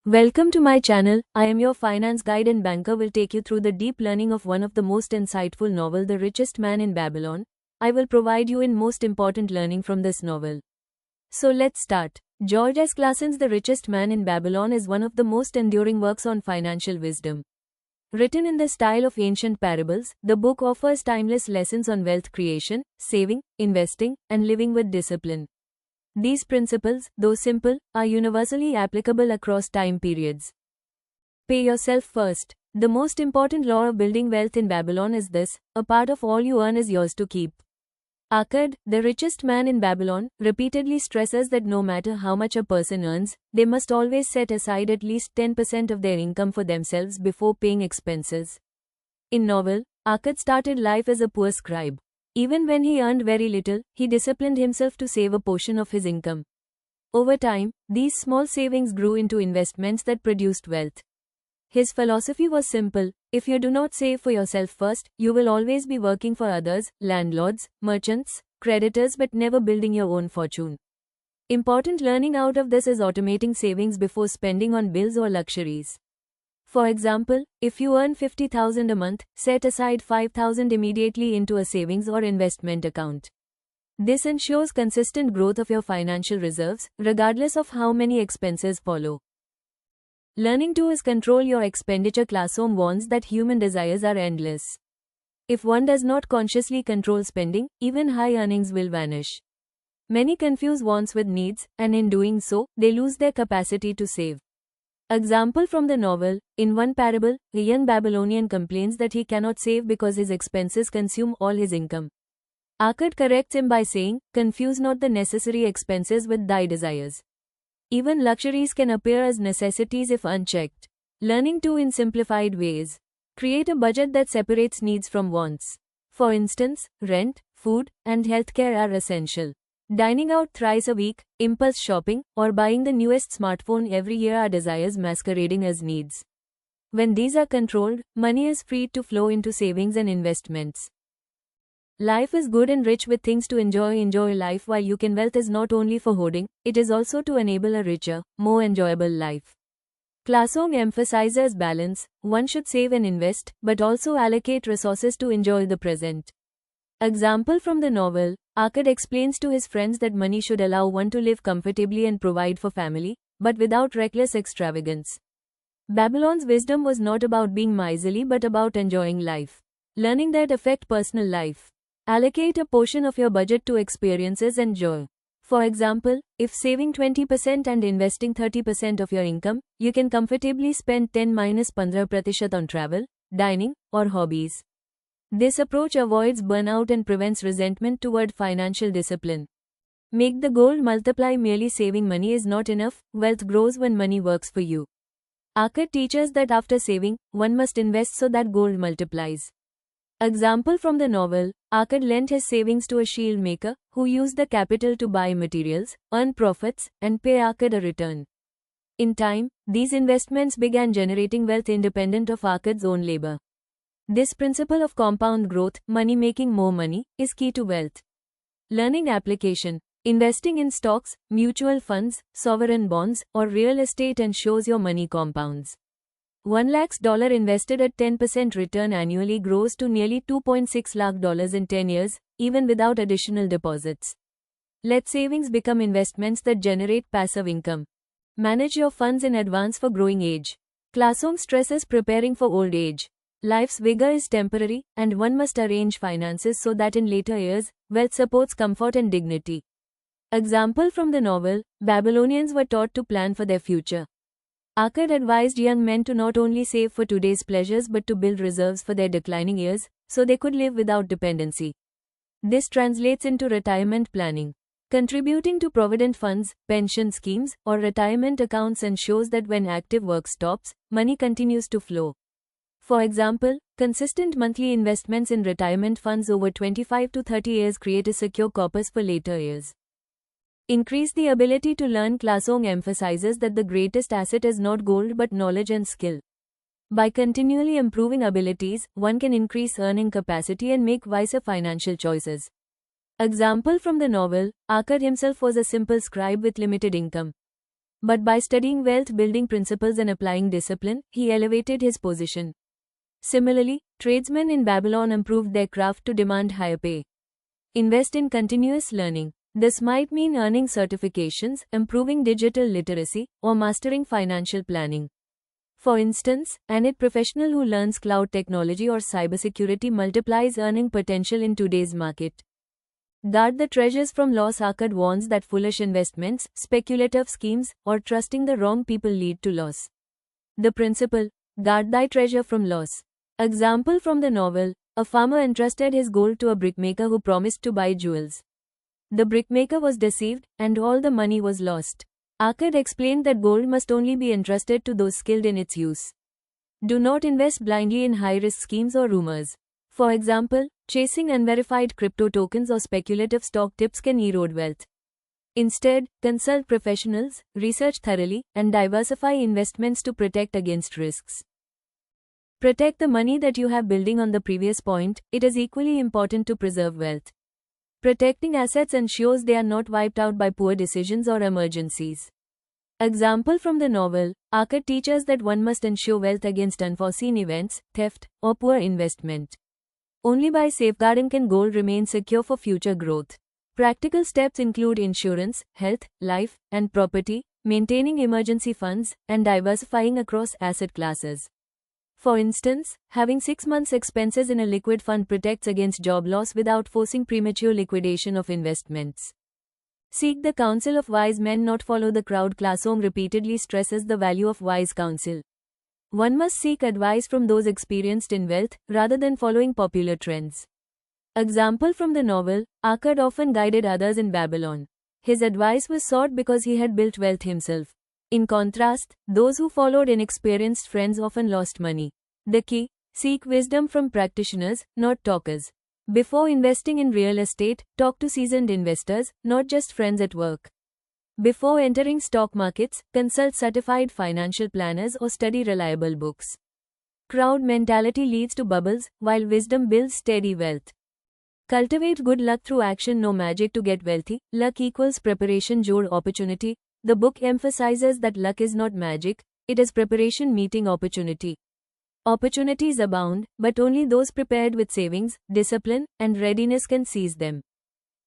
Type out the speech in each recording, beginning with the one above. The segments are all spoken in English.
Welcome to my channel. I am your finance guide and banker will take you through the deep learning of one of the most insightful novel, The Richest Man in Babylon. I will provide you in most important learning from this novel. So let's start. George S. Clason's The Richest Man in Babylon is one of the most enduring works on financial wisdom. Written in the style of ancient parables, the book offers timeless lessons on wealth creation, saving, investing, and living with discipline. These principles, though simple, are universally applicable across time periods. Pay yourself first. The most important law of building wealth in Babylon is this: a part of all you earn is yours to keep. Akkad, the richest man in Babylon, repeatedly stresses that no matter how much a person earns, they must always set aside at least 10% of their income for themselves before paying expenses. In novel, Akkad started life as a poor scribe. Even when he earned very little, he disciplined himself to save a portion of his income. Over time, these small savings grew into investments that produced wealth. His philosophy was simple: if you do not save for yourself first, you will always be working for others, landlords, merchants, creditors, but never building your own fortune. Important learning out of this is automating savings before spending on bills or luxuries. For example, if you earn 50,000 a month, set aside 5,000 immediately into a savings or investment account. This ensures consistent growth of your financial reserves, regardless of how many expenses follow. Learning 2 is control your expenditure. Clason warns that human desires are endless. If one does not consciously control spending, even high earnings will vanish. Many confuse wants with needs, and in doing so, they lose their capacity to save. Example from the novel: in one parable, a young Babylonian complains that he cannot save because his expenses consume all his income. Akkad corrects him by saying, "Confuse not the necessary expenses with thy desires." Even luxuries can appear as necessities if unchecked. Learning 2 in simplified ways. Create a budget that separates needs from wants. For instance, rent, food, and healthcare are essential. Dining out thrice a week, impulse shopping, or buying the newest smartphone every year are desires masquerading as needs. When these are controlled, money is freed to flow into savings and investments. Life is good and rich with things to enjoy. Enjoy life while you can. Wealth is not only for hoarding, it is also to enable a richer, more enjoyable life. Clason emphasizes balance. One should save and invest, but also allocate resources to enjoy the present. Example from the novel, Akkad explains to his friends that money should allow one to live comfortably and provide for family, but without reckless extravagance. Babylon's wisdom was not about being miserly but about enjoying life. Learning that affect personal life. Allocate a portion of your budget to experiences and joy. For example, if saving 20% and investing 30% of your income, you can comfortably spend 10–15% on travel, dining, or hobbies. This approach avoids burnout and prevents resentment toward financial discipline. Make the goal multiply. Merely saving money is not enough. Wealth grows when money works for you. Akkad teaches that after saving, one must invest so that gold multiplies. Example from the novel, Akkad lent his savings to a shield maker, who used the capital to buy materials, earn profits, and pay Akkad a return. In time, these investments began generating wealth independent of Akkad's own labor. This principle of compound growth, money making more money, is key to wealth. Learning application. Investing in stocks, mutual funds, sovereign bonds, or real estate ensures your money compounds. $1 lakh invested at 10% return annually grows to nearly $2.6 lakh in 10 years, even without additional deposits. Let savings become investments that generate passive income. Manage your funds in advance for growing age. Clason stresses preparing for old age. Life's vigor is temporary, and one must arrange finances so that in later years, wealth supports comfort and dignity. Example from the novel, Babylonians were taught to plan for their future. Akkad advised young men to not only save for today's pleasures but to build reserves for their declining years, so they could live without dependency. This translates into retirement planning. Contributing to provident funds, pension schemes, or retirement accounts ensures that when active work stops, money continues to flow. For example, consistent monthly investments in retirement funds over 25 to 30 years create a secure corpus for later years. Increase the ability to learn. Clason emphasizes that the greatest asset is not gold but knowledge and skill. By continually improving abilities, one can increase earning capacity and make wiser financial choices. Example from the novel, Akkad himself was a simple scribe with limited income. But by studying wealth building principles and applying discipline, he elevated his position. Similarly, tradesmen in Babylon improved their craft to demand higher pay. Invest in continuous learning. This might mean earning certifications, improving digital literacy, or mastering financial planning. For instance, an IT professional who learns cloud technology or cybersecurity multiplies earning potential in today's market. Guard the treasures from loss. Akkad warns that foolish investments, speculative schemes, or trusting the wrong people lead to loss. The principle, guard thy treasure from loss. Example from the novel, a farmer entrusted his gold to a brickmaker who promised to buy jewels. The brickmaker was deceived, and all the money was lost. Akkad explained that gold must only be entrusted to those skilled in its use. Do not invest blindly in high-risk schemes or rumors. For example, chasing unverified crypto tokens or speculative stock tips can erode wealth. Instead, consult professionals, research thoroughly, and diversify investments to protect against risks. Protect the money that you have. Building on the previous point, it is equally important to preserve wealth. Protecting assets ensures they are not wiped out by poor decisions or emergencies. Example from the novel, Akkad teaches that one must ensure wealth against unforeseen events, theft, or poor investment. Only by safeguarding can gold remain secure for future growth. Practical steps include insurance, health, life, and property, maintaining emergency funds, and diversifying across asset classes. For instance, having 6 months' expenses in a liquid fund protects against job loss without forcing premature liquidation of investments. Seek the counsel of wise men, not follow the crowd. Classroom repeatedly stresses the value of wise counsel. One must seek advice from those experienced in wealth, rather than following popular trends. Example from the novel, Akkad often guided others in Babylon. His advice was sought because he had built wealth himself. In contrast, those who followed inexperienced friends often lost money. The key, seek wisdom from practitioners, not talkers. Before investing in real estate, talk to seasoned investors, not just friends at work. Before entering stock markets, consult certified financial planners or study reliable books. Crowd mentality leads to bubbles, while wisdom builds steady wealth. Cultivate good luck through action. No magic to get wealthy. Luck equals preparation. Jod opportunity. The book emphasizes that luck is not magic, it is preparation meeting opportunity. Opportunities abound, but only those prepared with savings, discipline, and readiness can seize them.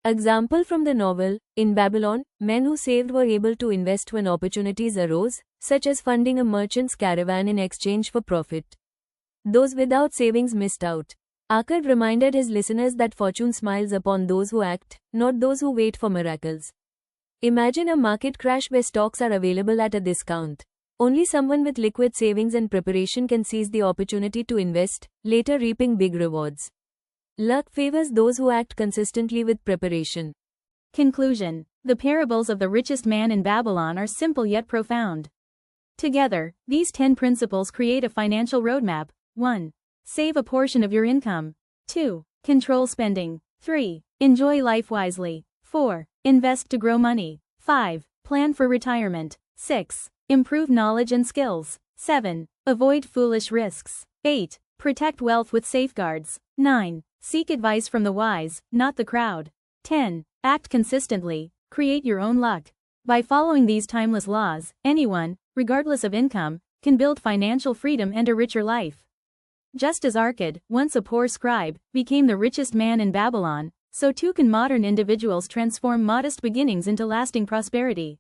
Example from the novel, in Babylon, men who saved were able to invest when opportunities arose, such as funding a merchant's caravan in exchange for profit. Those without savings missed out. Akkad reminded his listeners that fortune smiles upon those who act, not those who wait for miracles. Imagine a market crash where stocks are available at a discount. Only someone with liquid savings and preparation can seize the opportunity to invest, later reaping big rewards. Luck favors those who act consistently with preparation. Conclusion. The parables of the richest man in Babylon are simple yet profound. Together, these 10 principles create a financial roadmap. 1. Save a portion of your income. 2. Control spending. 3. Enjoy life wisely. 4. Invest to grow money. 5. Plan for retirement. 6. Improve knowledge and skills. 7. Avoid foolish risks. 8. Protect wealth with safeguards. 9. Seek advice from the wise, not the crowd. 10. Act consistently. Create your own luck. By following these timeless laws, anyone, regardless of income, can build financial freedom and a richer life. Just as Akkad, once a poor scribe, became the richest man in Babylon, so too can modern individuals transform modest beginnings into lasting prosperity.